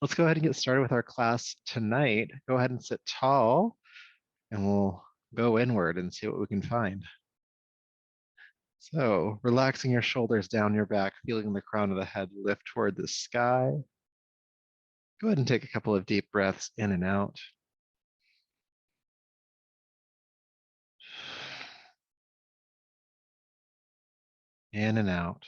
Let's go ahead and get started with our class tonight. Go ahead and sit tall and we'll go inward and see what we can find. So relaxing your shoulders down your back, feeling the crown of the head lift toward the sky. Go ahead and take a couple of deep breaths in and out. In and out.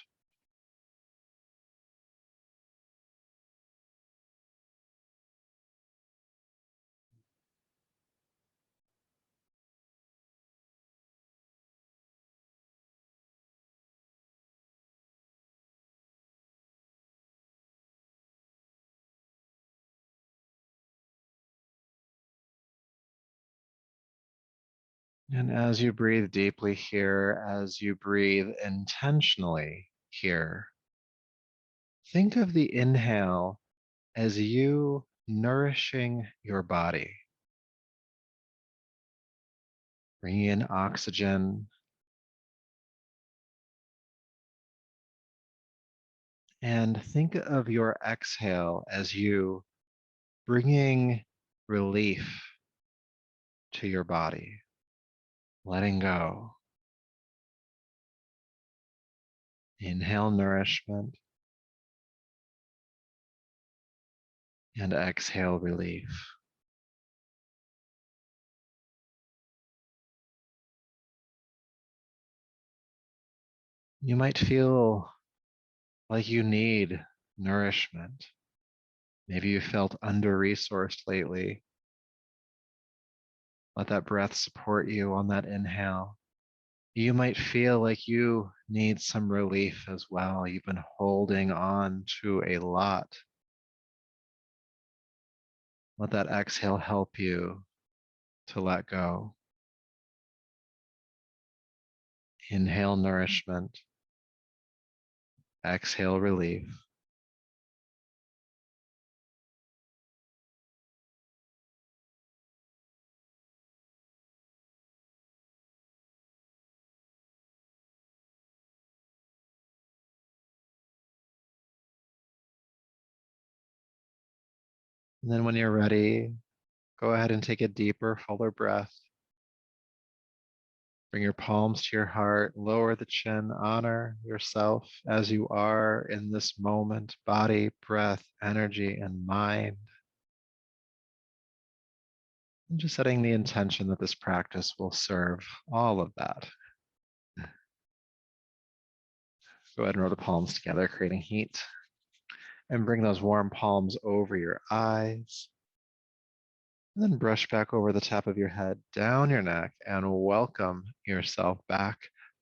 And as you breathe deeply here, as you breathe intentionally here, think of the inhale as you nourishing your body. Bringing in oxygen and think of your exhale as you bringing relief to your body, letting go. Inhale nourishment and exhale relief. You might feel like you need nourishment. Maybe you felt under-resourced lately. Let that breath support you on that inhale. You might feel like you need some relief as well. You've been holding on to a lot. Let that exhale help you to let go. Inhale nourishment. Exhale relief. And then when you're ready, go ahead and take a deeper, fuller breath. Bring your palms to your heart, lower the chin, honor yourself as you are in this moment, body, breath, energy, and mind. And just setting the intention that this practice will serve all of that. Go ahead and roll the palms together, creating heat. And bring those warm palms over your eyes. And then brush back over the top of your head, down your neck, and welcome yourself back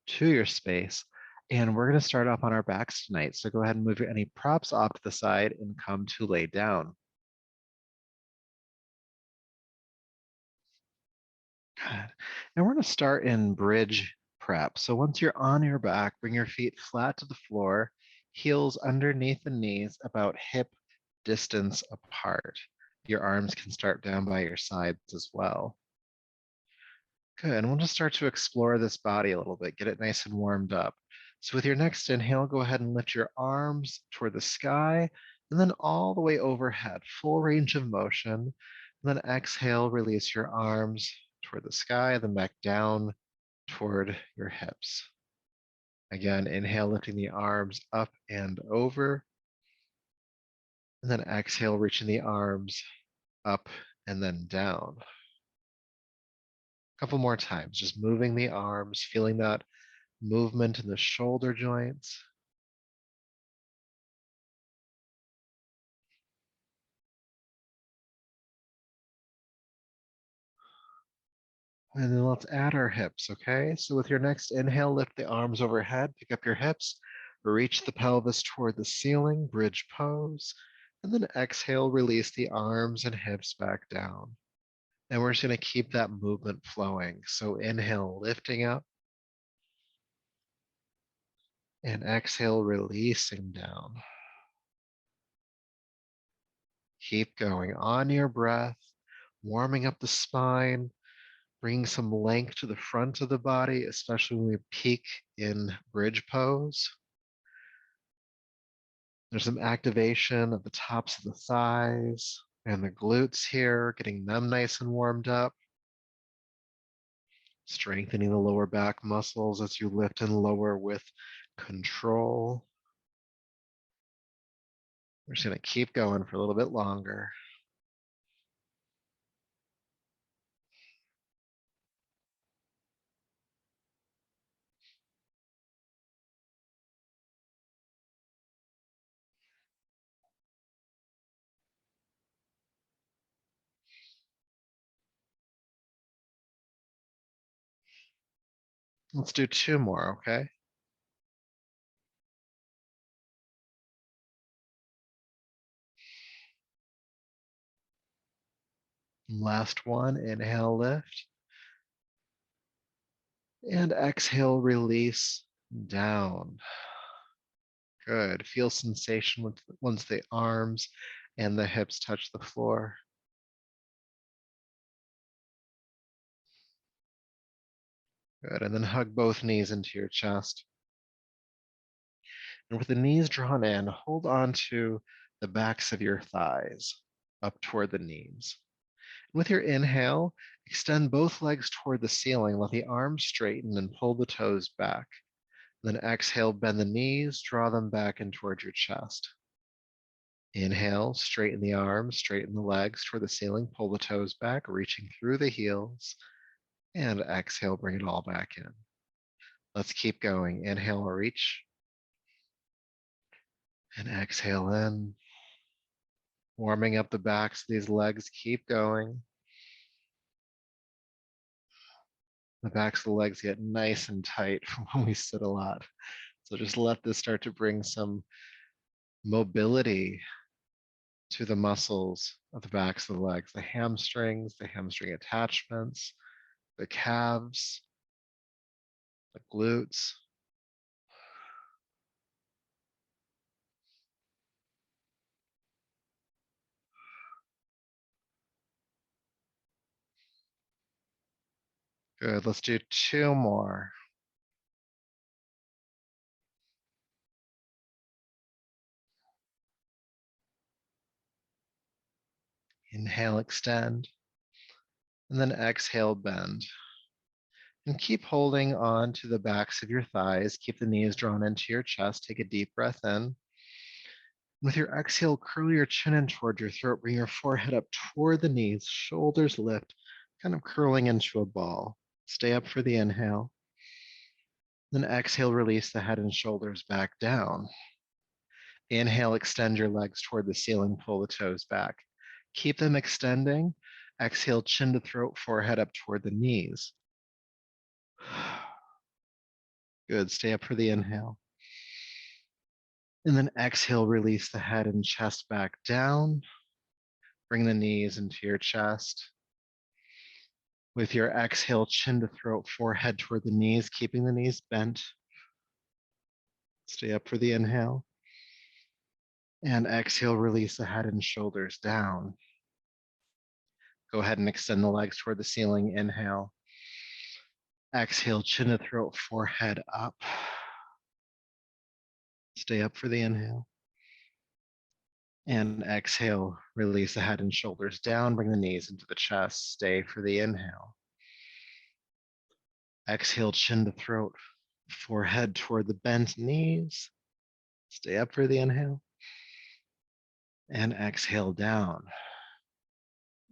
to your space. And we're going to start off on our backs tonight. So go ahead and move any props off to the side and come to lay down. Good. And we're going to start in bridge prep. So once you're on your back, bring your feet flat to the floor, heels underneath the knees, about hip distance apart. Your arms can start down by your sides as well. Good, and we'll just start to explore this body a little bit, get it nice and warmed up. So with your next inhale, go ahead and lift your arms toward the sky, and then all the way overhead, full range of motion. And then exhale, release your arms toward the sky, then back down toward your hips. Again, inhale, lifting the arms up and over. And then exhale, reaching the arms up and then down. A couple more times, just moving the arms, feeling that movement in the shoulder joints. And then let's add our hips, okay? So with your next inhale, lift the arms overhead, pick up your hips, reach the pelvis toward the ceiling, bridge pose, and then exhale, release the arms and hips back down. And we're just gonna keep that movement flowing. So inhale, lifting up, and exhale, releasing down. Keep going on your breath, warming up the spine, bringing some length to the front of the body, especially when we peak in bridge pose. There's some activation of the tops of the thighs and the glutes here, getting them nice and warmed up, strengthening the lower back muscles as you lift and lower with control. We're just going to keep going for a little bit longer. Let's do 2 more, okay? Last one, inhale, lift. And exhale, release down. Good. Feel sensation once the arms and the hips touch the floor. Good. And then hug both knees into your chest. And with the knees drawn in, hold on to the backs of your thighs up toward the knees. With your inhale, extend both legs toward the ceiling. Let the arms straighten and pull the toes back. Then exhale, bend the knees, draw them back in toward your chest. Inhale, straighten the arms, straighten the legs toward the ceiling, pull the toes back, reaching through the heels. And exhale, bring it all back in. Let's keep going. Inhale, reach. And exhale in. Warming up the backs of these legs. Keep going. The backs of the legs get nice and tight when we sit a lot. So just let this start to bring some mobility to the muscles of the backs of the legs, the hamstring attachments, the calves, the glutes. Good. Let's do 2 more. Inhale, extend, and then exhale, bend. And keep holding on to the backs of your thighs. Keep the knees drawn into your chest. Take a deep breath in. With your exhale, curl your chin in toward your throat. Bring your forehead up toward the knees. Shoulders lift, kind of curling into a ball. Stay up for the inhale. Then exhale, release the head and shoulders back down. Inhale, extend your legs toward the ceiling. Pull the toes back. Keep them extending. Exhale, chin to throat, forehead up toward the knees. Good. Stay up for the inhale. And then exhale, release the head and chest back down. Bring the knees into your chest. With your exhale, chin to throat, forehead toward the knees, keeping the knees bent. Stay up for the inhale. And exhale, release the head and shoulders down. Go ahead and extend the legs toward the ceiling. Inhale. Exhale, chin to throat, forehead up. Stay up for the inhale. And exhale, release the head and shoulders down. Bring the knees into the chest. Stay for the inhale. Exhale, chin to throat, forehead toward the bent knees. Stay up for the inhale. And exhale down.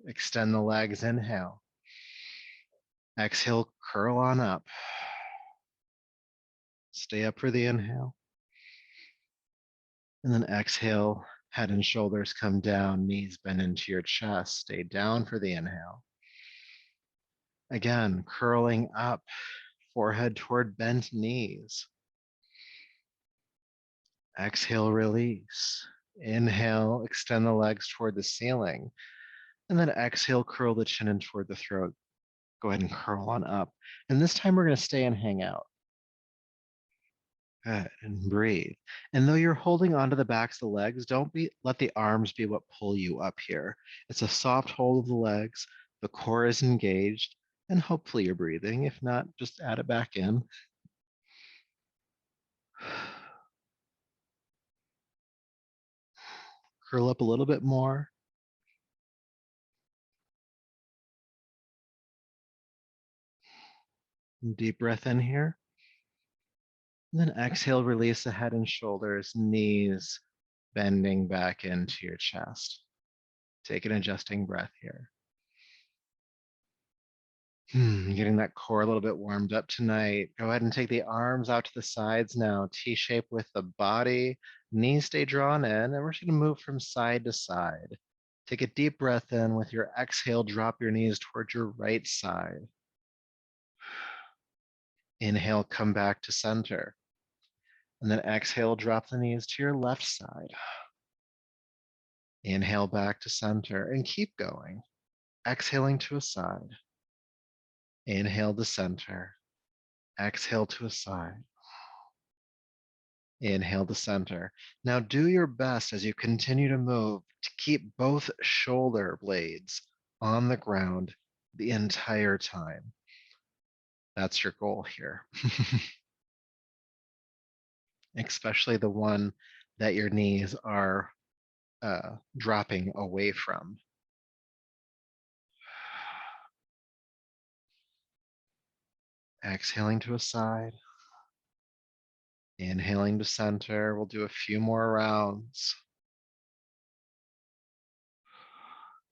Extend the legs, inhale. Exhale, curl on up. Stay up for the inhale. And then exhale, head and shoulders come down, knees bend into your chest. Stay down for the inhale. Again, curling up, forehead toward bent knees. Exhale, release. Inhale, extend the legs toward the ceiling. And then exhale, curl the chin in toward the throat. Go ahead and curl on up. And this time we're going to stay and hang out. Good. And breathe. And though you're holding onto the backs of the legs, don't let the arms be what pull you up here. It's a soft hold of the legs. The core is engaged, and hopefully you're breathing. If not, just add it back in. Curl up a little bit more. Deep breath in here. And then exhale, release the head and shoulders, knees bending back into your chest. Take an adjusting breath here. Getting that core a little bit warmed up tonight. Go ahead and take the arms out to the sides now, T-shape with the body, knees stay drawn in, and we're just gonna move from side to side. Take a deep breath in. With your exhale, drop your knees towards your right side. Inhale, come back to center. And then exhale, drop the knees to your left side. Inhale back to center and keep going. Exhaling to a side. Inhale to center. Exhale to a side. Inhale to center. Now do your best as you continue to move to keep both shoulder blades on the ground the entire time. That's your goal here. Especially the one that your knees are dropping away from. Exhaling to a side. Inhaling to center. We'll do a few more rounds.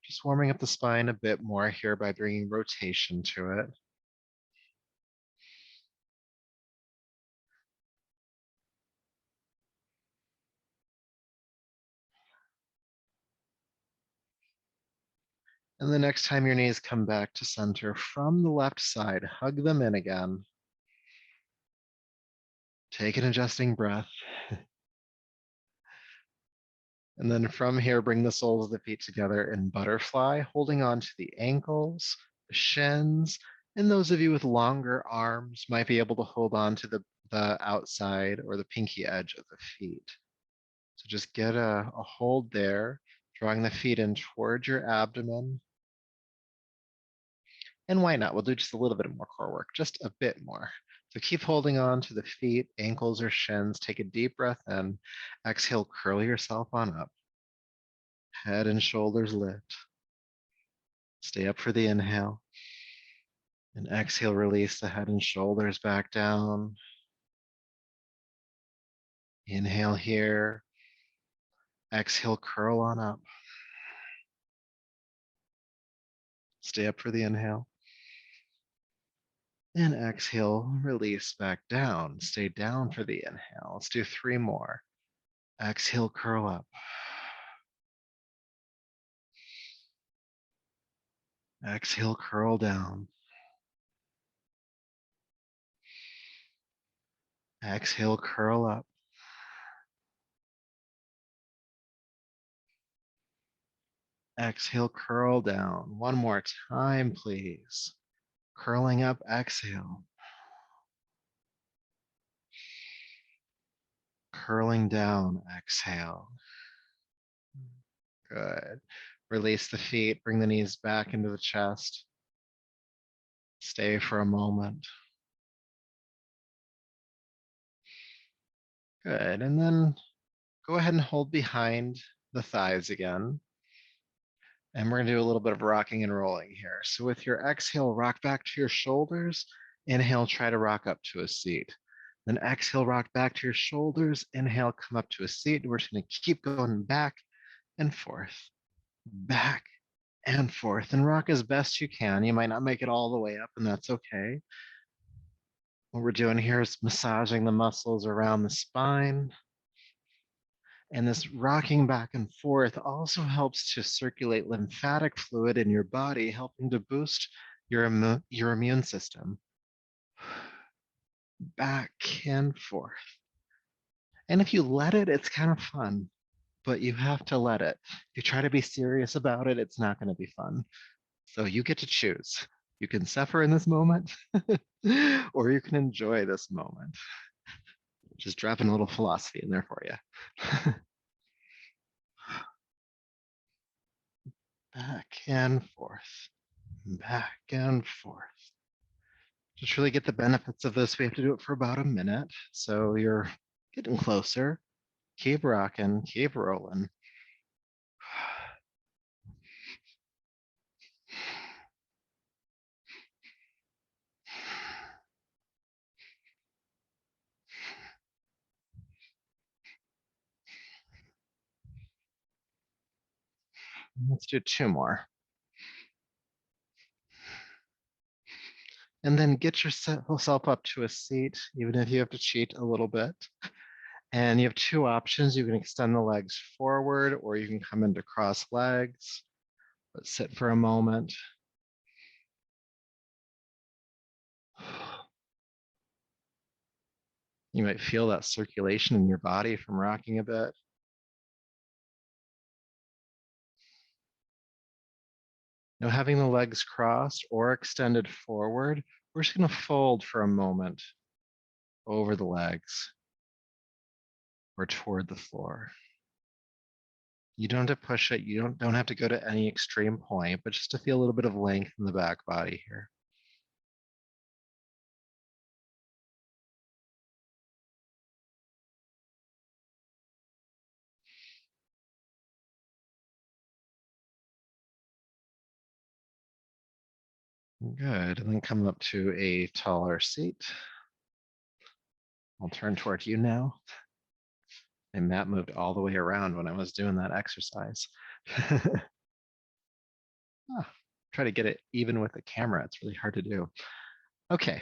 Just warming up the spine a bit more here by bringing rotation to it. And the next time your knees come back to center from the left side, hug them in again. Take an adjusting breath. And then from here, bring the soles of the feet together in butterfly, holding on to the ankles, the shins, and those of you with longer arms might be able to hold on to the outside or the pinky edge of the feet. So just get a hold there, drawing the feet in towards your abdomen. And why not? We'll do just a little bit more core work, just a bit more. So keep holding on to the feet, ankles, or shins. Take a deep breath in. Exhale, curl yourself on up. Head and shoulders lift. Stay up for the inhale. And exhale, release the head and shoulders back down. Inhale here. Exhale, curl on up. Stay up for the inhale. And exhale, release back down. Stay down for the inhale. Let's do 3 more. Exhale, curl up. Exhale, curl down. Exhale, curl up. Exhale, curl down. One more time, please. Curling up, exhale. Curling down, exhale. Good. Release the feet, bring the knees back into the chest. Stay for a moment. Good. And then go ahead and hold behind the thighs again. And we're going to do a little bit of rocking and rolling here. So with your exhale, rock back to your shoulders. Inhale, try to rock up to a seat. Then exhale, rock back to your shoulders. Inhale, come up to a seat. We're just going to keep going back and forth, back and forth, and rock as best you can. You might not make it all the way up, and that's okay. What we're doing here is massaging the muscles around the spine. And this rocking back and forth also helps to circulate lymphatic fluid in your body, helping to boost your immune system. Back and forth. And if you let it, it's kind of fun, but you have to let it. If you try to be serious about it, it's not going to be fun. So you get to choose. You can suffer in this moment, or you can enjoy this moment. Just dropping a little philosophy in there for you. Back and forth, back and forth. To truly get the benefits of this, we have to do it for about a minute. So you're getting closer. Keep rocking, keep rolling. Let's do two more. And then get yourself up to a seat, even if you have to cheat a little bit. And you have two options. You can extend the legs forward or you can come into cross legs. Let's sit for a moment. You might feel that circulation in your body from rocking a bit. Now, having the legs crossed or extended forward, we're just going to fold for a moment over the legs or toward the floor. You don't have to push it. You don't have to go to any extreme point, but just to feel a little bit of length in the back body here. Good. And then come up to a taller seat. I'll turn toward you now. And Matt moved all the way around when I was doing that exercise. Try to get it even with the camera. It's really hard to do. Okay.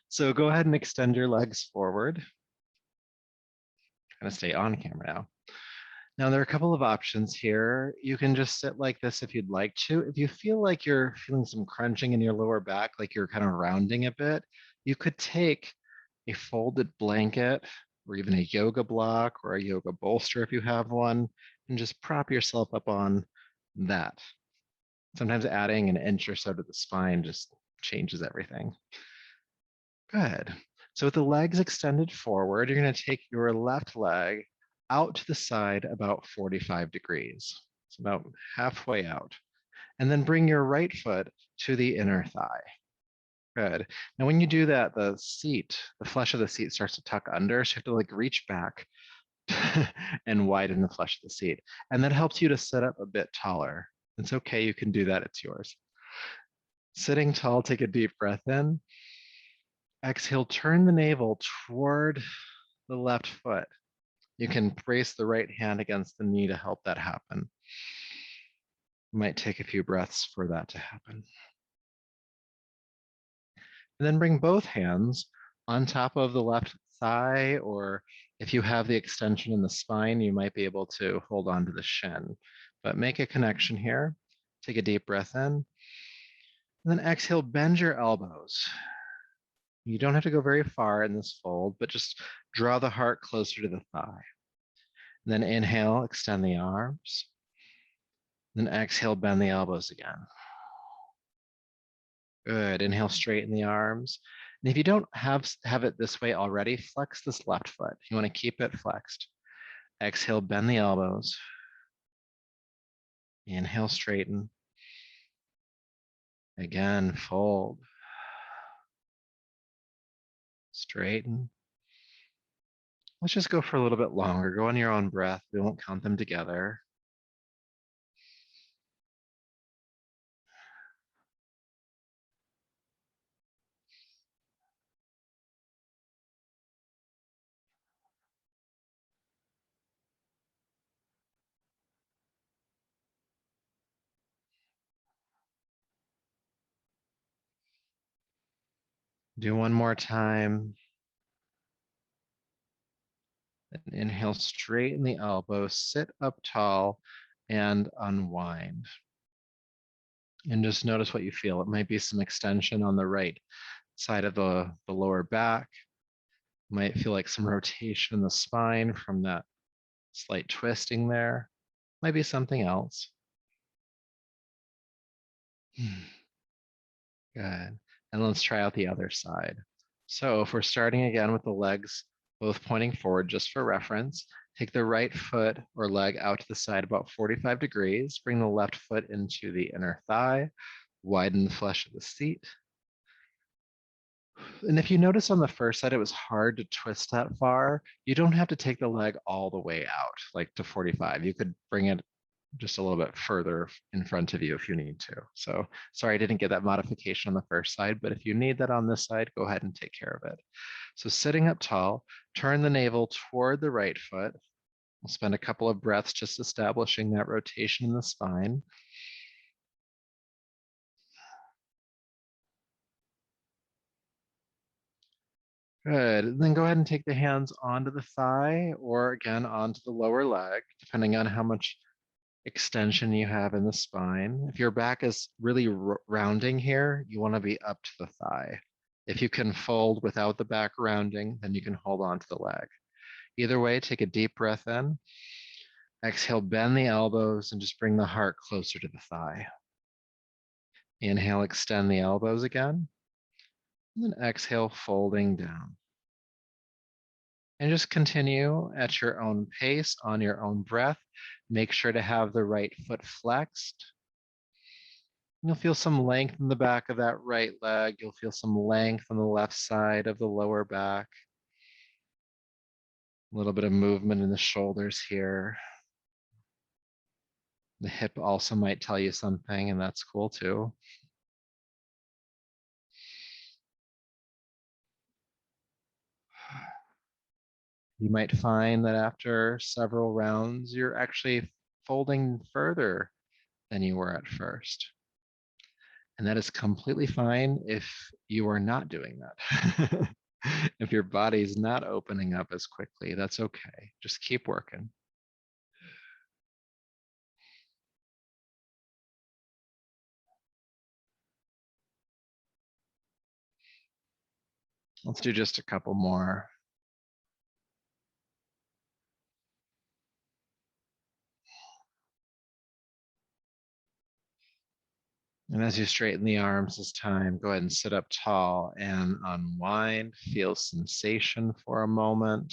So go ahead and extend your legs forward. Trying to stay on camera now. Now, there are a couple of options here. You can just sit like this if you'd like to. If you feel like you're feeling some crunching in your lower back, like you're kind of rounding a bit, you could take a folded blanket or even a yoga block or a yoga bolster if you have one, and just prop yourself up on that. Sometimes adding an inch or so to the spine just changes everything. Good. So with the legs extended forward, you're going to take your left leg out to the side about 45 degrees. It's about halfway out. And then bring your right foot to the inner thigh. Good. Now, when you do that, the flesh of the seat starts to tuck under. So you have to like reach back and widen the flesh of the seat. And that helps you to sit up a bit taller. It's okay. You can do that. It's yours. Sitting tall, take a deep breath in. Exhale, turn the navel toward the left foot. You can brace the right hand against the knee to help that happen. It might take a few breaths for that to happen. And then bring both hands on top of the left thigh, or if you have the extension in the spine, you might be able to hold on to the shin. But make a connection here. Take a deep breath in. And then exhale, bend your elbows. You don't have to go very far in this fold, but just draw the heart closer to the thigh. And then inhale, extend the arms. Then exhale, bend the elbows again. Good. Inhale, straighten the arms. And if you don't have it this way already, flex this left foot. You want to keep it flexed. Exhale, bend the elbows. Inhale, straighten. Again, fold. Straighten. Let's just go for a little bit longer. Go on your own breath. We won't count them together. Do one more time. And inhale, straighten the elbow, sit up tall, and unwind. And just notice what you feel. It might be some extension on the right side of the lower back. Might feel like some rotation in the spine from that slight twisting there. Might be something else. Good. And let's try out the other side. So if we're starting again with the legs both pointing forward, just for reference, take the right foot or leg out to the side about 45 degrees, bring the left foot into the inner thigh, widen the flesh of the seat. And if you notice on the first side, it was hard to twist that far, you don't have to take the leg all the way out, like to 45. You could bring it just a little bit further in front of you if you need to. So sorry, I didn't get that modification on the first side, but if you need that on this side, go ahead and take care of it. So sitting up tall, turn the navel toward the right foot. We'll spend a couple of breaths just establishing that rotation in the spine. Good. And then go ahead and take the hands onto the thigh or again onto the lower leg, depending on how much extension you have in the spine. If your back is really rounding here, you want to be up to the thigh. If you can fold without the back rounding, then you can hold on to the leg. Either way, take a deep breath in. Exhale, bend the elbows and just bring the heart closer to the thigh. Inhale, extend the elbows again. And then exhale, folding down. And just continue at your own pace, on your own breath. Make sure to have the right foot flexed. You'll feel some length in the back of that right leg. You'll feel some length on the left side of the lower back. A little bit of movement in the shoulders here. The hip also might tell you something, and that's cool too. You might find that after several rounds, you're actually folding further than you were at first. And that is completely fine if you are not doing that. If your body's not opening up as quickly, that's okay. Just keep working. Let's do just a couple more. And as you straighten the arms this time, go ahead and sit up tall and unwind. Feel sensation for a moment.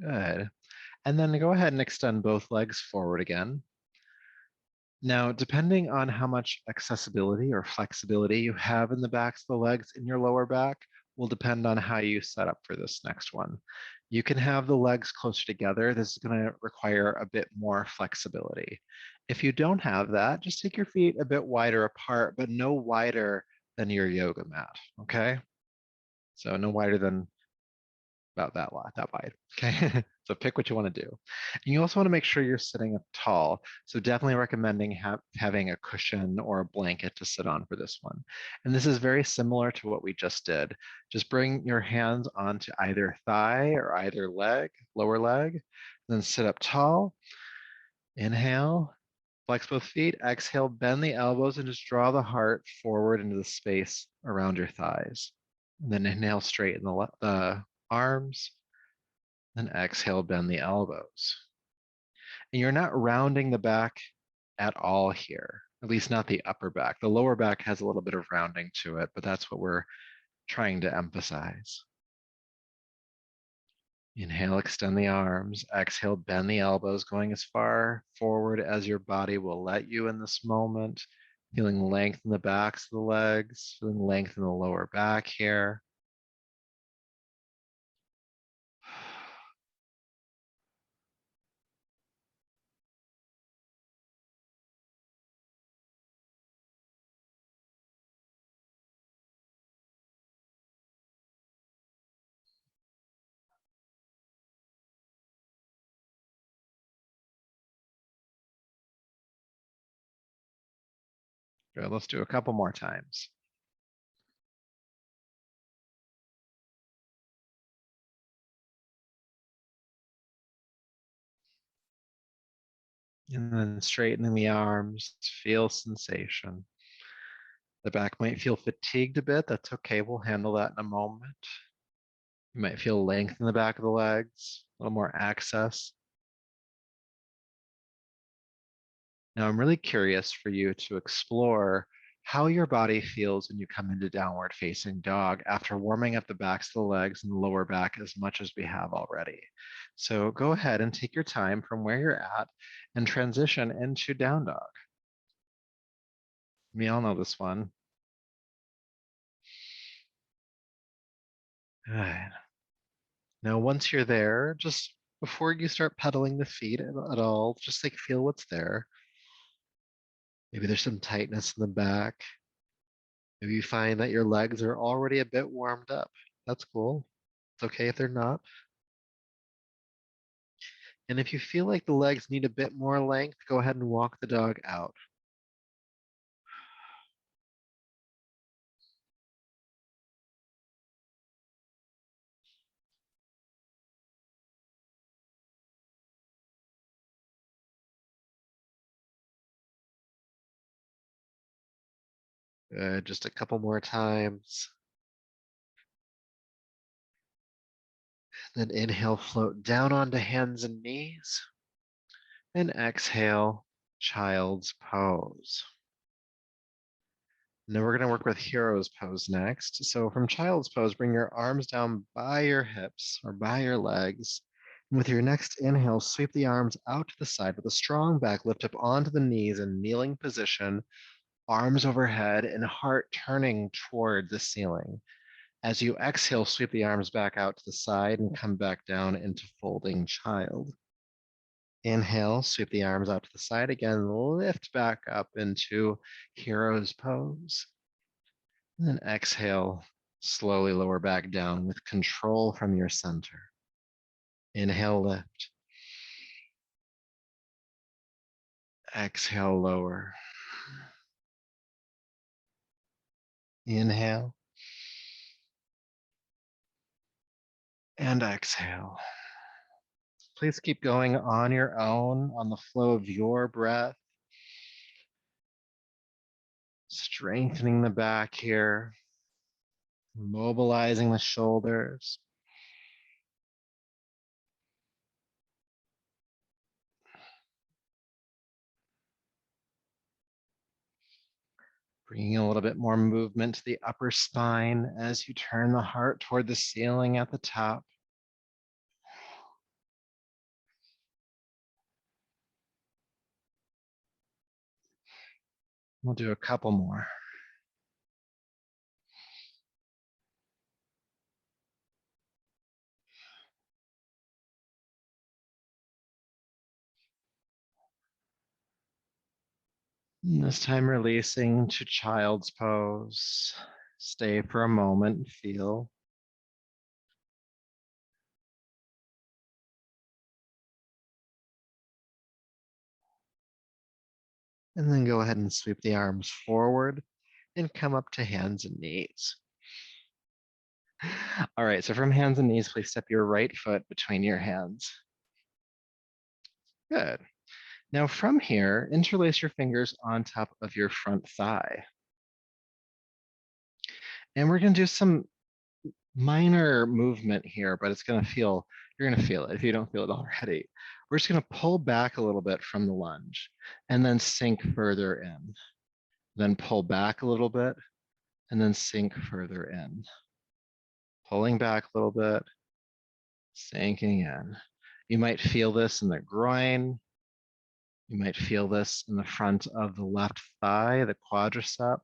Good. And then go ahead and extend both legs forward again. Now, depending on how much accessibility or flexibility you have in the backs of the legs in your lower back will depend on how you set up for this next one. You can have the legs closer together. This is going to require a bit more flexibility. If you don't have that, just take your feet a bit wider apart, but no wider than your yoga mat, okay? So no wider than about that wide. Okay. So pick what you want to do. And you also want to make sure you're sitting up tall. So definitely recommending having a cushion or a blanket to sit on for this one. And this is very similar to what we just did. Just bring your hands onto either thigh or either leg, lower leg, then sit up tall. Inhale, flex both feet. Exhale, bend the elbows and just draw the heart forward into the space around your thighs. And then inhale, straighten the arms. Then exhale, bend the elbows. And you're not rounding the back at all here, at least not the upper back. The lower back has a little bit of rounding to it, but that's what we're trying to emphasize. Inhale, extend the arms. Exhale, bend the elbows, going as far forward as your body will let you in this moment. Feeling length in the backs of the legs, feeling length in the lower back here. Good. Let's do a couple more times. And then straightening the arms, feel sensation. The back might feel fatigued a bit. That's okay. We'll handle that in a moment. You might feel length in the back of the legs, a little more access. Now, I'm really curious for you to explore how your body feels when you come into downward facing dog after warming up the backs of the legs and the lower back as much as we have already. So go ahead and take your time from where you're at and transition into down dog. We all know this one. Good. Now, once you're there, just before you start pedaling the feet at all, just like feel what's there. Maybe there's some tightness in the back. Maybe you find that your legs are already a bit warmed up. That's cool. It's okay if they're not. And if you feel like the legs need a bit more length, go ahead and walk the dog out. Just a couple more times. Then inhale, float down onto hands and knees. And exhale, child's pose. Now we're going to work with hero's pose next. So from child's pose, bring your arms down by your hips or by your legs. And with your next inhale, sweep the arms out to the side with a strong back, lift up onto the knees in kneeling position, arms overhead and heart turning toward the ceiling. As you exhale, sweep the arms back out to the side and come back down into folding child. Inhale, sweep the arms out to the side again, lift back up into hero's pose. And then exhale, slowly lower back down with control from your center. Inhale, lift. Exhale, lower. Inhale. And exhale. Please keep going on your own, on the flow of your breath. Strengthening the back here. Mobilizing the shoulders. Bringing a little bit more movement to the upper spine as you turn the heart toward the ceiling at the top. We'll do a couple more. And this time releasing to child's pose. Stay for a moment, feel. And then go ahead and sweep the arms forward and come up to hands and knees. All right, so from hands and knees, please step your right foot between your hands. Good. Now from here, interlace your fingers on top of your front thigh. And we're going to do some minor movement here, but you're going to feel it if you don't feel it already. We're just going to pull back a little bit from the lunge and then sink further in. Then pull back a little bit and then sink further in. Pulling back a little bit, sinking in. You might feel this in the groin. You might feel this in the front of the left thigh, the quadricep.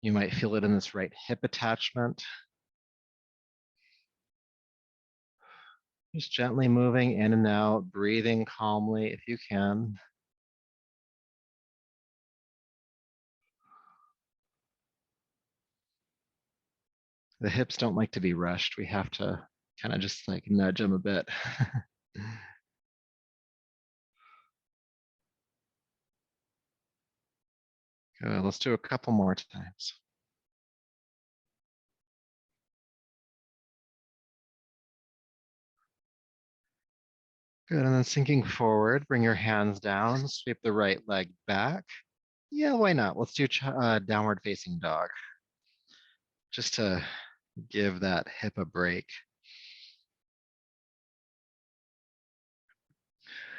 You might feel it in this right hip attachment. Just gently moving in and out, breathing calmly if you can. The hips don't like to be rushed. We have to kind of just like nudge them a bit. Good. Let's do a couple more times. Good, and then sinking forward, bring your hands down, sweep the right leg back. Yeah, why not? Let's do downward facing dog, just to give that hip a break.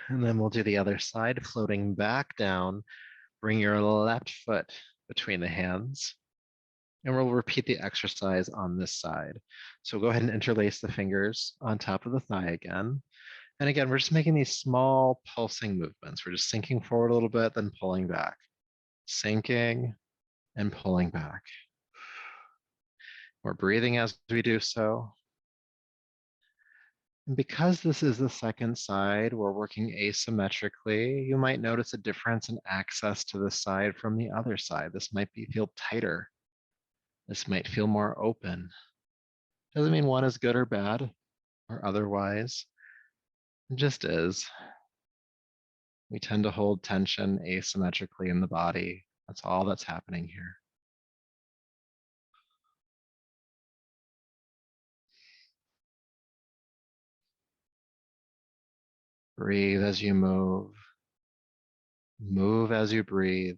And then we'll do the other side, floating back down. Bring your left foot between the hands. And we'll repeat the exercise on this side. So go ahead and interlace the fingers on top of the thigh again. And again, we're just making these small pulsing movements. We're just sinking forward a little bit, then pulling back. Sinking and pulling back. We're breathing as we do so. And because this is the second side, we're working asymmetrically, you might notice a difference in access to the side from the other side. This might feel tighter. This might feel more open. Doesn't mean one is good or bad or otherwise. It just is. We tend to hold tension asymmetrically in the body. That's all that's happening here. Breathe as you move. Move as you breathe.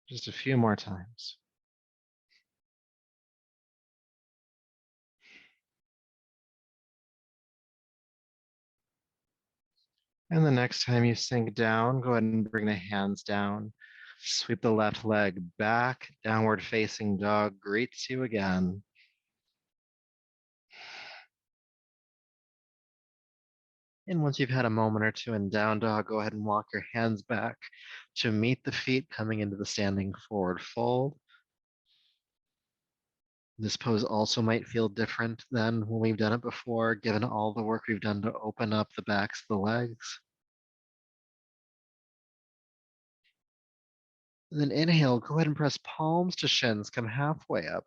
Just a few more times. And the next time you sink down, go ahead and bring the hands down. Sweep the left leg back. Downward facing dog greets you again. And once you've had a moment or two in down dog, go ahead and walk your hands back to meet the feet coming into the standing forward fold. This pose also might feel different than when we've done it before, given all the work we've done to open up the backs of the legs. And then inhale, go ahead and press palms to shins, come halfway up.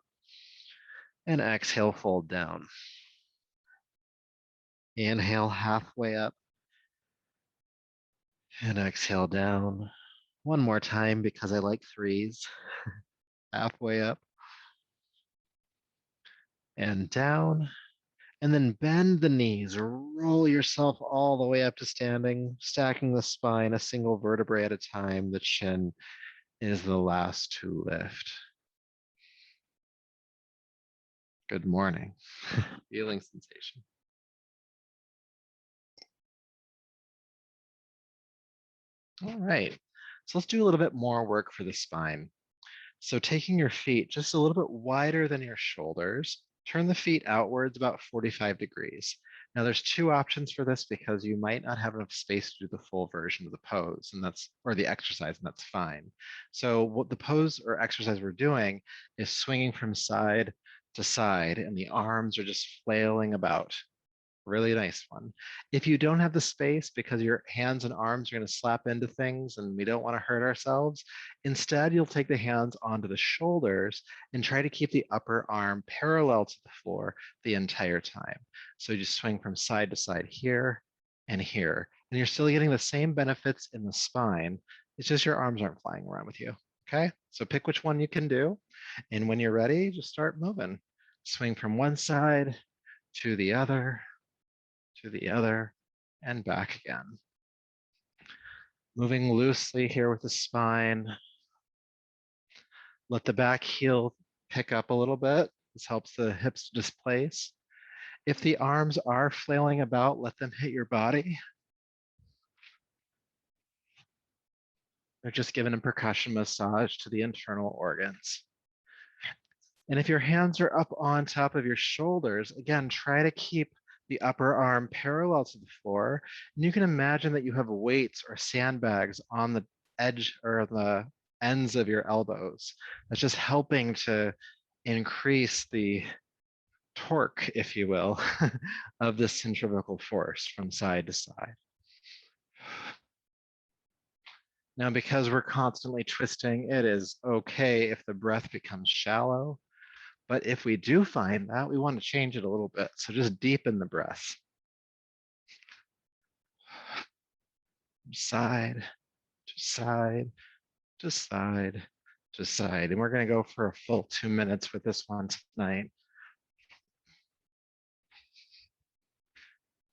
And exhale, fold down. Inhale, halfway up. And exhale down. One more time because I like threes. Halfway up and down. And then bend the knees, roll yourself all the way up to standing, stacking the spine a single vertebrae at a time. The chin is the last to lift. Good morning. Feeling sensation. All right. So let's do a little bit more work for the spine. So taking your feet just a little bit wider than your shoulders, turn the feet outwards about 45 degrees. Now there's two options for this because you might not have enough space to do the full version of the pose and or the exercise, and that's fine. So what the pose or exercise we're doing is swinging from side to side and the arms are just flailing about. Really nice one. If you don't have the space because your hands and arms are going to slap into things and we don't want to hurt ourselves, instead you'll take the hands onto the shoulders and try to keep the upper arm parallel to the floor the entire time. So you just swing from side to side here and here. And you're still getting the same benefits in the spine. It's just your arms aren't flying around with you. Okay, so pick which one you can do. And when you're ready, just start moving. Swing from one side to the other, and back again. Moving loosely here with the spine. Let the back heel pick up a little bit. This helps the hips displace. If the arms are flailing about, let them hit your body. They're just giving a percussion massage to the internal organs. And if your hands are up on top of your shoulders, again, try to keep the upper arm parallel to the floor. And you can imagine that you have weights or sandbags on the edge or the ends of your elbows. That's just helping to increase the torque, if you will, of the centrifugal force from side to side. Now, because we're constantly twisting, it is okay if the breath becomes shallow. But if we do find that, we want to change it a little bit. So just deepen the breath. Side to side to side to side. And we're going to go for a full 2 minutes with this one tonight.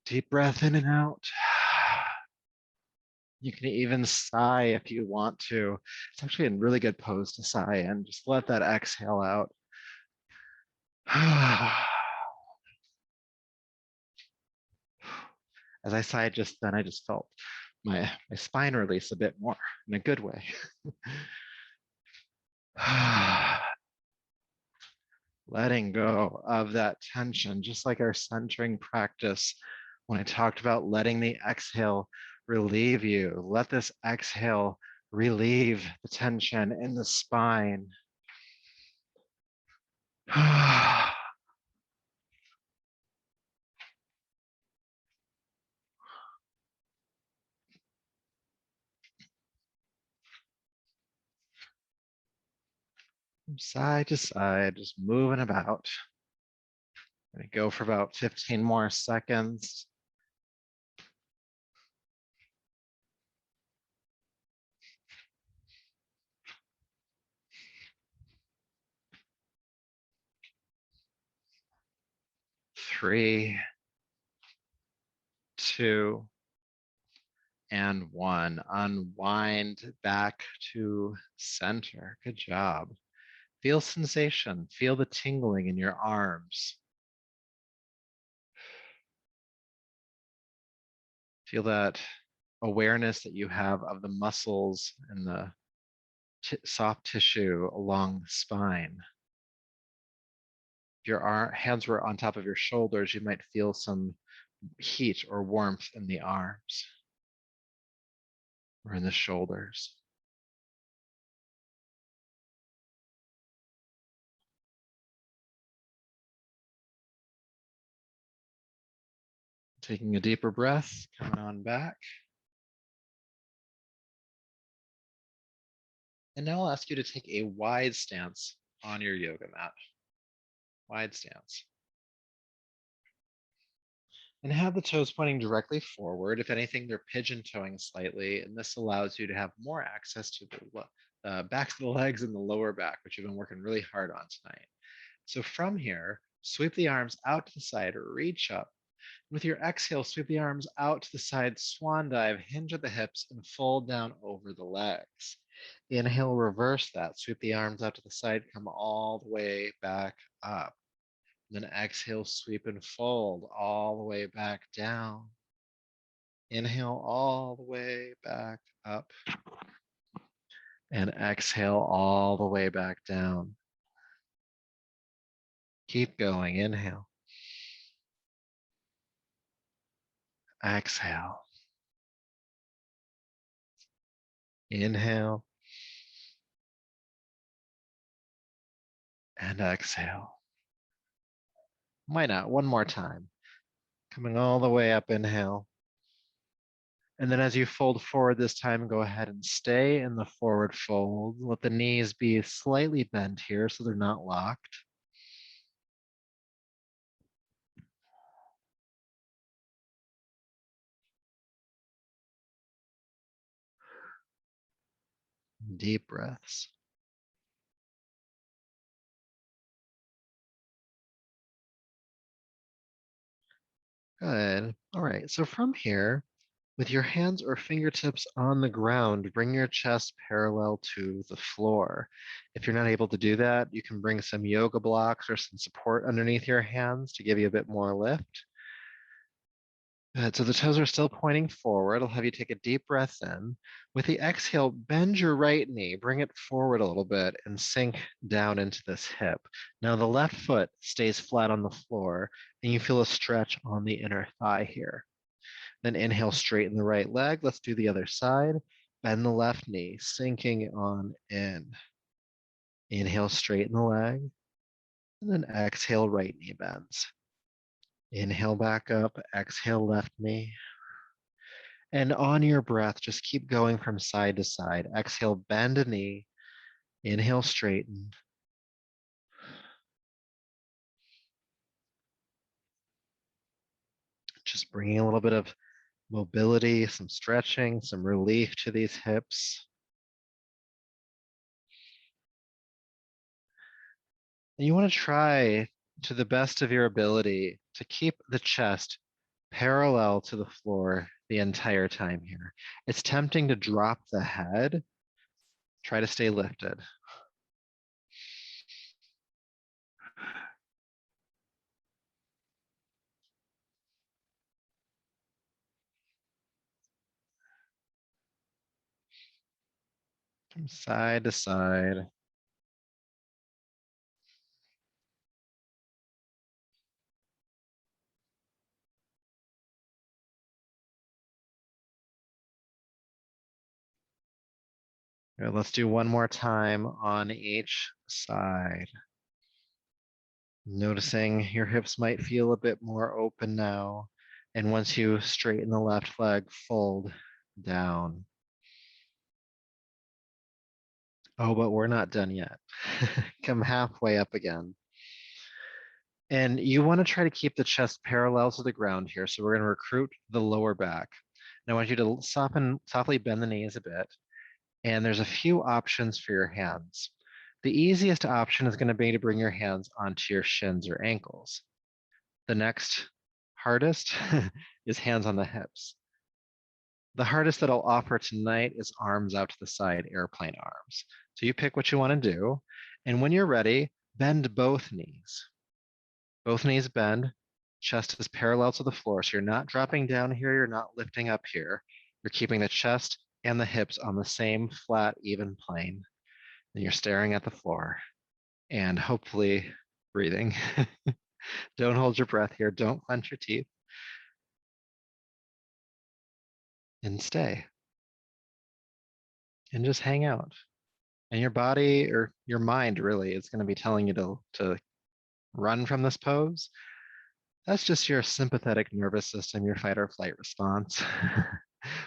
Deep breath in and out. You can even sigh if you want to. It's actually a really good pose to sigh in. Just let that exhale out. As I sighed just then, I just felt my spine release a bit more in a good way. Letting go of that tension, just like our centering practice when I talked about letting the exhale relieve you. Let this exhale relieve the tension in the spine. From side to side, just moving about. Gonna go for about 15 more seconds. Three, two, and one. Unwind back to center. Good job. Feel sensation. Feel the tingling in your arms. Feel that awareness that you have of the muscles and the soft tissue along the spine. If your hands were on top of your shoulders, you might feel some heat or warmth in the arms or in the shoulders. Taking a deeper breath, coming on back. And now I'll ask you to take a wide stance on your yoga mat. Wide stance. And have the toes pointing directly forward. If anything, they're pigeon toeing slightly, and this allows you to have more access to the backs of the legs and the lower back, which you've been working really hard on tonight. So from here, sweep the arms out to the side, reach up. With your exhale, sweep the arms out to the side, swan dive, hinge at the hips, and fold down over the legs. Inhale, reverse that. Sweep the arms out to the side, come all the way back up. Then exhale, sweep and fold all the way back down. Inhale all the way back up. And exhale all the way back down. Keep going. Inhale. Exhale. Inhale. And exhale. Why not? One more time. Coming all the way up, inhale. And then as you fold forward this time, go ahead and stay in the forward fold. Let the knees be slightly bent here so they're not locked. Deep breaths. Good. All right. So from here, with your hands or fingertips on the ground, bring your chest parallel to the floor. If you're not able to do that, you can bring some yoga blocks or some support underneath your hands to give you a bit more lift. Good. So the toes are still pointing forward. I'll have you take a deep breath in. With the exhale, bend your right knee, bring it forward a little bit, and sink down into this hip. Now the left foot stays flat on the floor, and you feel a stretch on the inner thigh here. Then inhale, straighten the right leg. Let's do the other side. Bend the left knee, sinking on in. Inhale, straighten the leg. And then exhale, right knee bends. Inhale back up, exhale, left knee. And on your breath, just keep going from side to side. Exhale, bend a knee. Inhale, straighten. Just bringing a little bit of mobility, some stretching, some relief to these hips. And you want to try to the best of your ability to keep the chest parallel to the floor the entire time here. It's tempting to drop the head. Try to stay lifted. From side to side. Good, let's do one more time on each side. Noticing your hips might feel a bit more open now. And once you straighten the left leg, fold down. Oh, but we're not done yet. Come halfway up again. And you want to try to keep the chest parallel to the ground here. So we're going to recruit the lower back. And I want you to softly bend the knees a bit. And there's a few options for your hands. The easiest option is going to be to bring your hands onto your shins or ankles. The next hardest is hands on the hips. The hardest that I'll offer tonight is arms out to the side, airplane arms. So you pick what you want to do. And when you're ready, bend both knees. Both knees bend, chest is parallel to the floor. So you're not dropping down here, you're not lifting up here. You're keeping the chest and the hips on the same flat, even plane. And you're staring at the floor and hopefully breathing. Don't hold your breath here. Don't clench your teeth. And stay. And just hang out. And your body or your mind really is going to be telling you to run from this pose. That's just your sympathetic nervous system, your fight or flight response.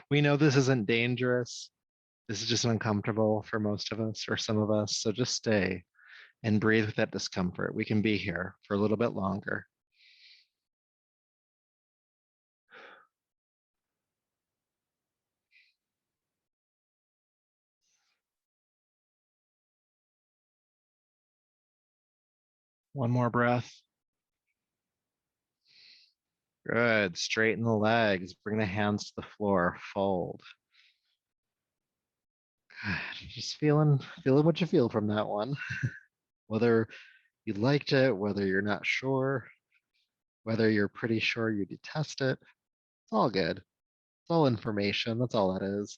We know this isn't dangerous. This is just uncomfortable for most of us or some of us. So just stay and breathe with that discomfort. We can be here for a little bit longer. One more breath. Good. Straighten the legs. Bring the hands to the floor. Fold. Good. Just feeling what you feel from that one. Whether you liked it, whether you're not sure, whether you're pretty sure you detest it, it's all good. It's all information. That's all that is.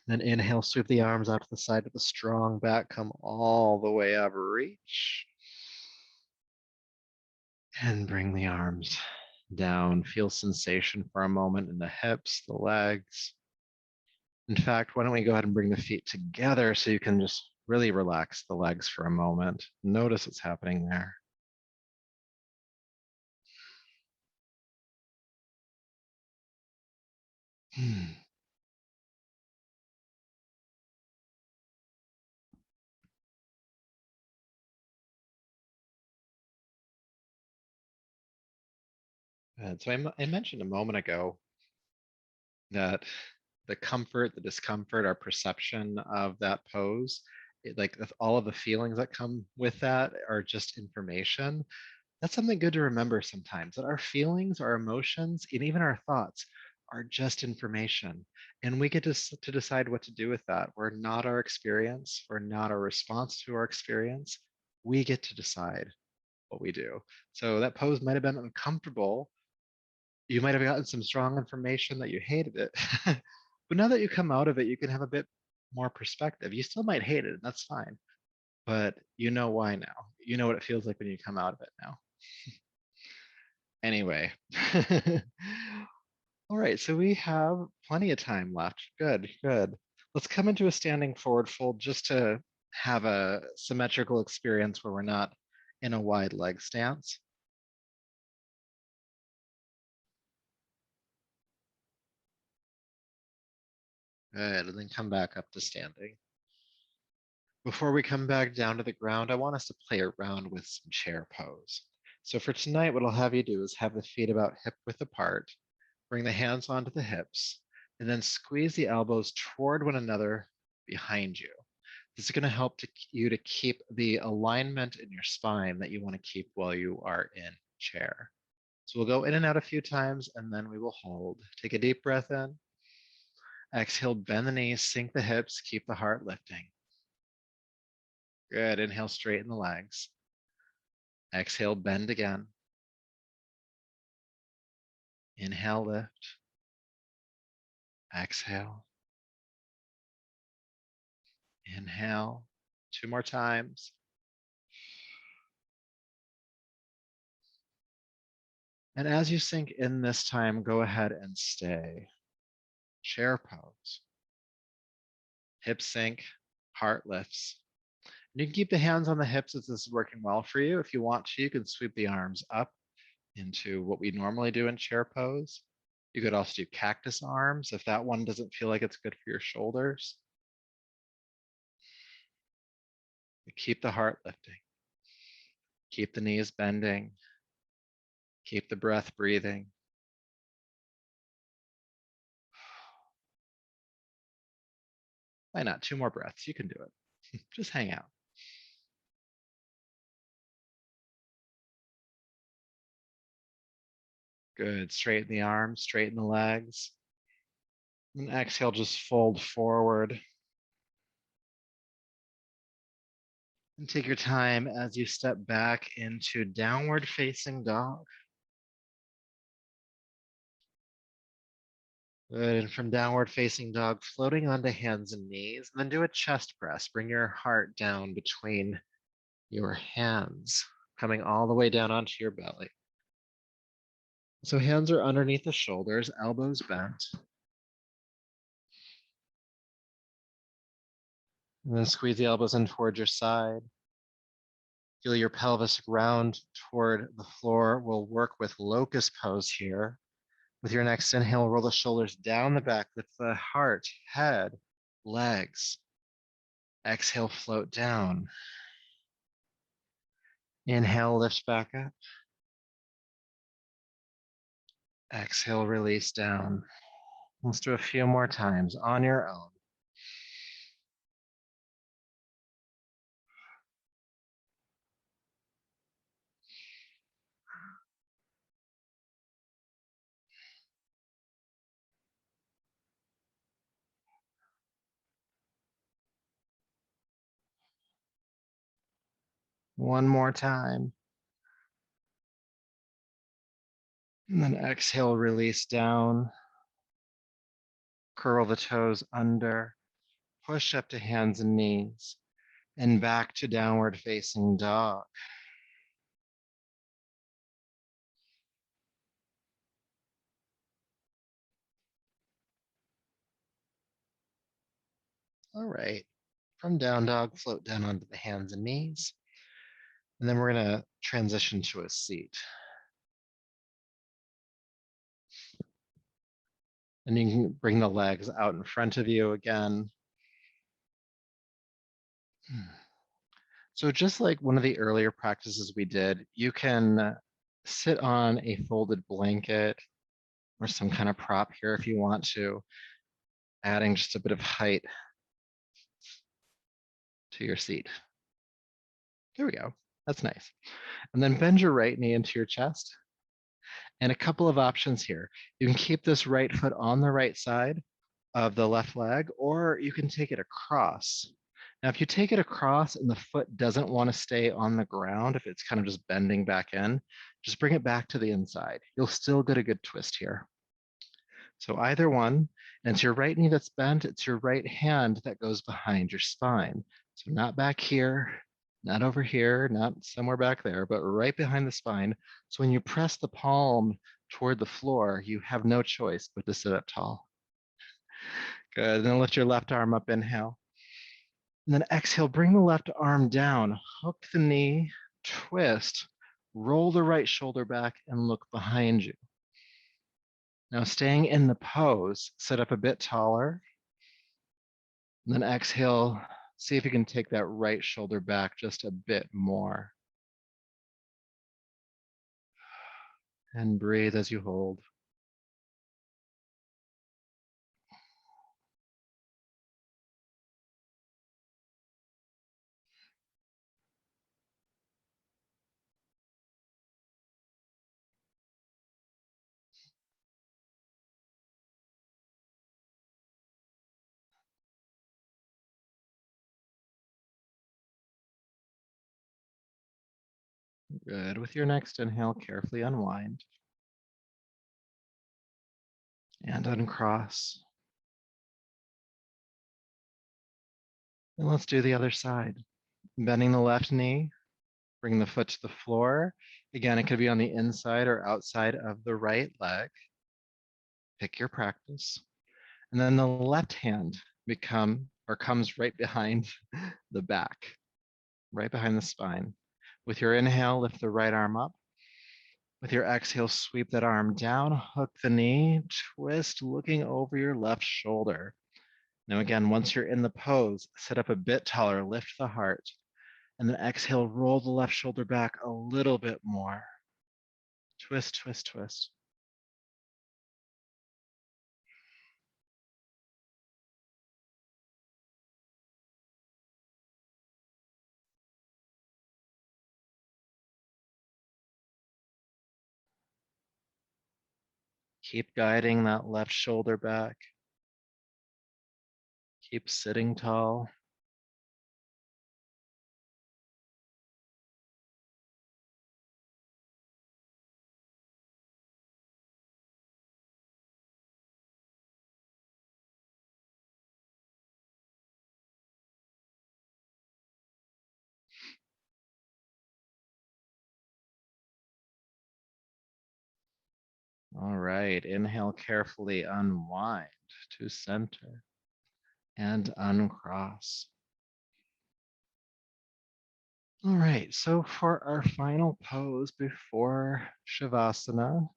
Then inhale, sweep the arms out to the side with a strong back. Come all the way up. Reach. And bring the arms down. Feel sensation for a moment in the hips, the legs. In fact, why don't we go ahead and bring the feet together so you can just really relax the legs for a moment. Notice what's happening there. And so I mentioned a moment ago that the comfort, the discomfort, our perception of that pose, like all of the feelings that come with that are just information. That's something good to remember sometimes, that our feelings, our emotions, and even our thoughts are just information. And we get to decide what to do with that. We're not our experience, we're not our response to our experience. We get to decide what we do. So that pose might have been uncomfortable. You might have gotten some strong information that you hated it. But now that you come out of it, you can have a bit more perspective. You still might hate it, and that's fine. But you know why now. You know what it feels like when you come out of it now. Anyway. All right, so we have plenty of time left. Good, good. Let's come into a standing forward fold just to have a symmetrical experience where we're not in a wide leg stance. Good, and then come back up to standing. Before we come back down to the ground, I want us to play around with some chair pose. So for tonight, what I'll have you do is have the feet about hip width apart, bring the hands onto the hips, and then squeeze the elbows toward one another behind you. This is going to help you to keep the alignment in your spine that you want to keep while you are in chair. So we'll go in and out a few times, and then we will hold. Take a deep breath in. Exhale, bend the knees, sink the hips, keep the heart lifting. Good. Inhale, straighten the legs. Exhale, bend again. Inhale, lift. Exhale. Inhale. Two more times. And as you sink in this time, go ahead and stay. chair pose. Hips sink, heart lifts. And you can keep the hands on the hips if this is working well for you. If you want to, you can sweep the arms up into what we normally do in chair pose. You could also do cactus arms if that one doesn't feel like it's good for your shoulders. Keep the heart lifting. Keep the knees bending. Keep the breath breathing. Why not? 2 more breaths. You can do it. Just hang out. Good. Straighten the arms, straighten the legs. And exhale, just fold forward. And take your time as you step back into downward facing dog. Good. And from downward facing dog, floating onto hands and knees, and then do a chest press. Bring your heart down between your hands, coming all the way down onto your belly. So hands are underneath the shoulders, elbows bent. And then squeeze the elbows in towards your side. Feel your pelvis round toward the floor. We'll work with locust pose here. With your next inhale, roll the shoulders down the back, lift the heart, head, legs. Exhale, float down. Inhale, lift back up. Exhale, release down. Let's do a few more times on your own. One more time. And then exhale, release down. Curl the toes under. Push up to hands and knees. And back to downward facing dog. All right. From down dog, float down onto the hands and knees. And then we're going to transition to a seat. And you can bring the legs out in front of you again. So just like one of the earlier practices we did, you can sit on a folded blanket or some kind of prop here if you want to, adding just a bit of height to your seat. There we go. That's nice. And then bend your right knee into your chest. And a couple of options here. You can keep this right foot on the right side of the left leg, or you can take it across. Now, if you take it across and the foot doesn't want to stay on the ground, if it's kind of just bending back in, just bring it back to the inside. You'll still get a good twist here. So either one, and it's your right knee that's bent, it's your right hand that goes behind your spine. So not back here, not over here, not somewhere back there, but right behind the spine. So when you press the palm toward the floor, you have no choice but to sit up tall. Good, then lift your left arm up, inhale. And then exhale, bring the left arm down, hook the knee, twist, roll the right shoulder back and look behind you. Now staying in the pose, sit up a bit taller. And then exhale, see if you can take that right shoulder back just a bit more. And breathe as you hold. Good. With your next inhale, carefully unwind. And uncross. And let's do the other side. Bending the left knee, bring the foot to the floor. Again, it could be on the inside or outside of the right leg. Pick your practice. And then the left hand comes right behind the back, right behind the spine. With your inhale, lift the right arm up. With your exhale, sweep that arm down, hook the knee, twist, looking over your left shoulder. Now again, once you're in the pose, sit up a bit taller, lift the heart, and then exhale, roll the left shoulder back a little bit more. Twist, twist, twist. Keep guiding that left shoulder back. Keep sitting tall. All right, inhale carefully, unwind to center and uncross. All right, so for our final pose before Shavasana,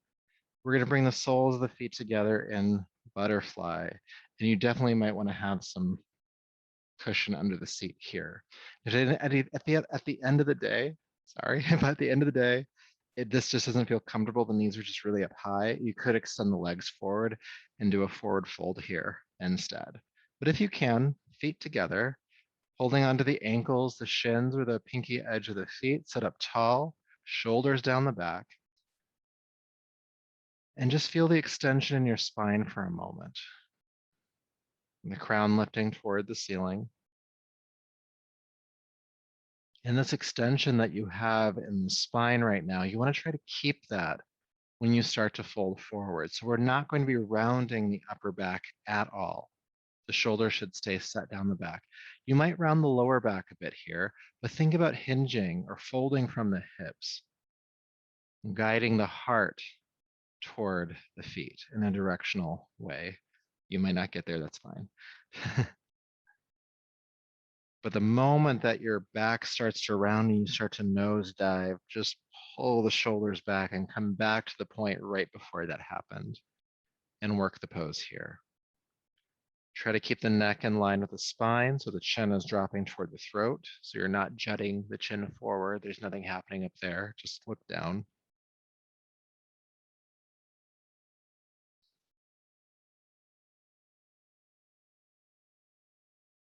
we're going to bring the soles of the feet together in butterfly. And you definitely might want to have some cushion under the seat here. At the end of the day, sorry, but at the end of the day, this just doesn't feel comfortable. The knees are just really up high. You could extend the legs forward and do a forward fold here instead. But if you can, feet together, holding onto the ankles, the shins, or the pinky edge of the feet, sit up tall, shoulders down the back, and just feel the extension in your spine for a moment. And the crown lifting toward the ceiling. And this extension that you have in the spine right now, you want to try to keep that when you start to fold forward. So we're not going to be rounding the upper back at all. The shoulder should stay set down the back. You might round the lower back a bit here, but think about hinging or folding from the hips, guiding the heart toward the feet in a directional way. You might not get there, that's fine. But the moment that your back starts to round and you start to nosedive, just pull the shoulders back and come back to the point right before that happened and work the pose here. Try to keep the neck in line with the spine so the chin is dropping toward the throat. So you're not jutting the chin forward. There's nothing happening up there. Just look down.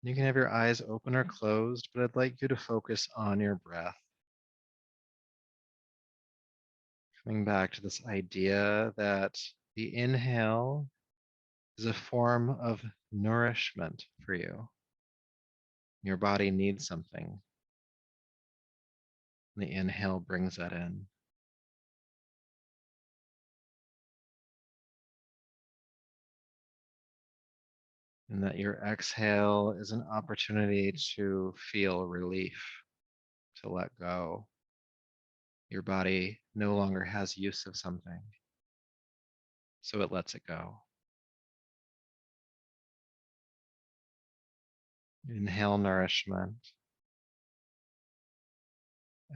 You can have your eyes open or closed, but I'd like you to focus on your breath. Coming back to this idea that the inhale is a form of nourishment for you. Your body needs something. The inhale brings that in. And that your exhale is an opportunity to feel relief, to let go. Your body no longer has use of something, so it lets it go. Inhale nourishment.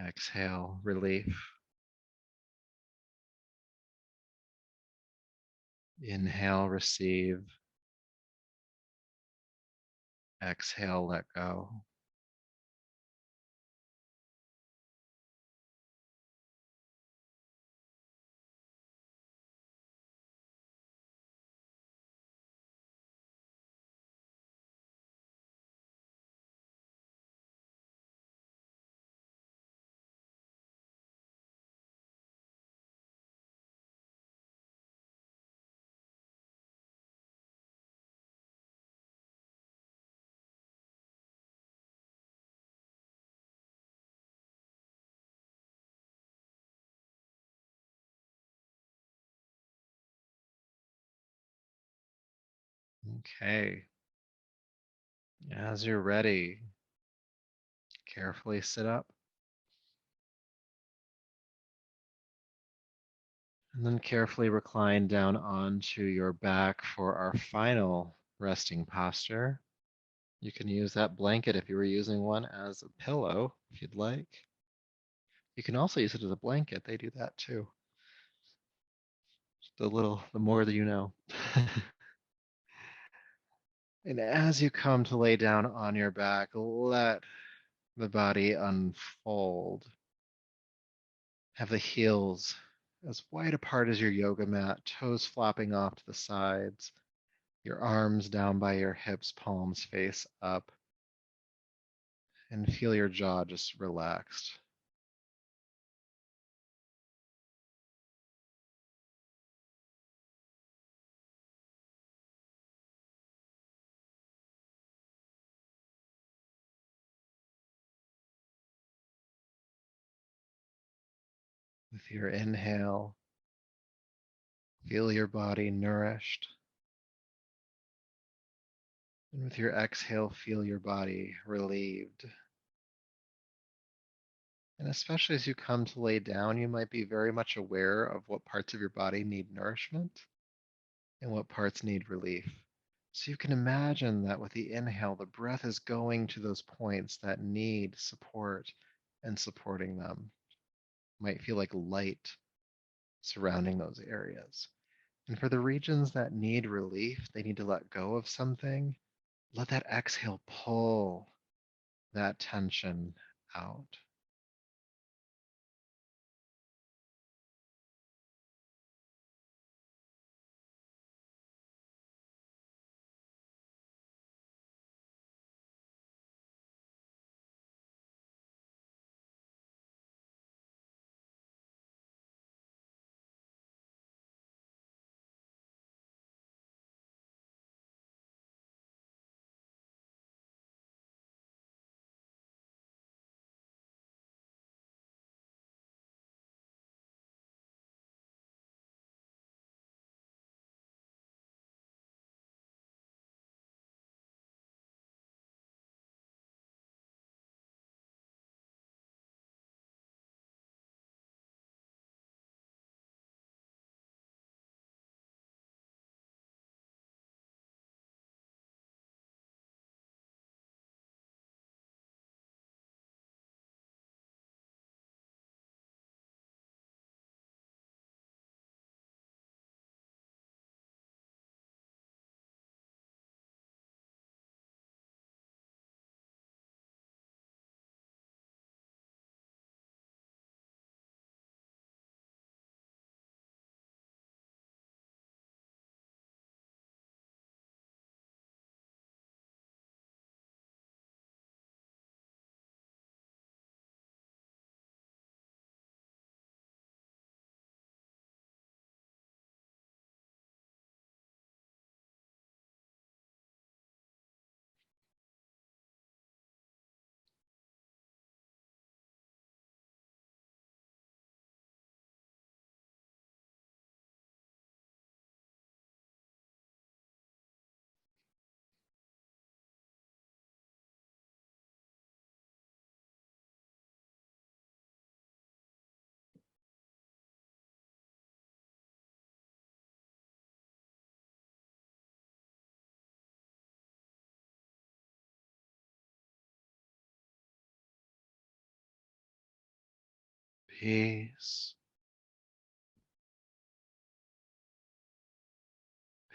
Exhale relief. Inhale receive. Exhale let go. Okay. As you're ready, carefully sit up. And then carefully recline down onto your back for our final resting posture. You can use that blanket if you were using one as a pillow, if you'd like. You can also use it as a blanket. They do that too. The more that you know. And as you come to lay down on your back, let the body unfold. Have the heels as wide apart as your yoga mat, toes flopping off to the sides, your arms down by your hips, palms face up, and feel your jaw just relaxed. With your inhale, feel your body nourished. And with your exhale, feel your body relieved. And especially as you come to lay down, you might be very much aware of what parts of your body need nourishment and what parts need relief. So you can imagine that with the inhale, the breath is going to those points that need support and supporting them. Might feel like light surrounding those areas. And for the regions that need relief, they need to let go of something. Let that exhale pull that tension out. Peace,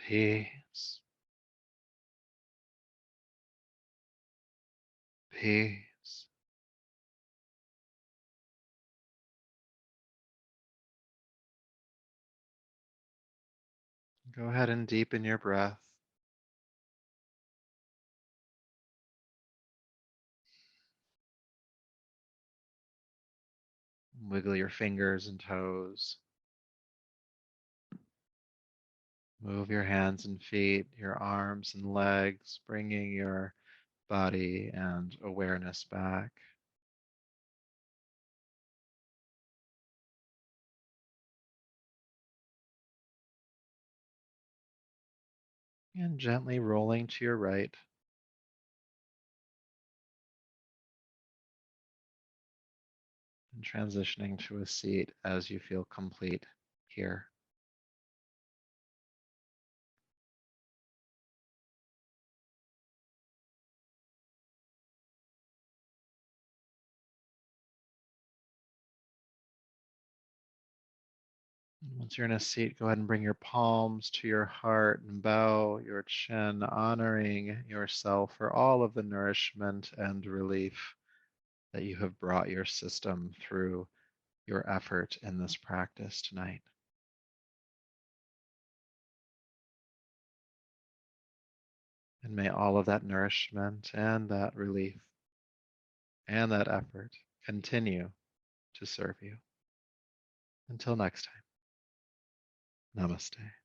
peace, peace. Go ahead and deepen your breath. Wiggle your fingers and toes. Move your hands and feet, your arms and legs, bringing your body and awareness back. And gently rolling to your right and transitioning to a seat as you feel complete here. Once you're in a seat, go ahead and bring your palms to your heart and bow your chin, honoring yourself for all of the nourishment and relief that you have brought your system through your effort in this practice tonight. And may all of that nourishment and that relief and that effort continue to serve you. Until next time, namaste.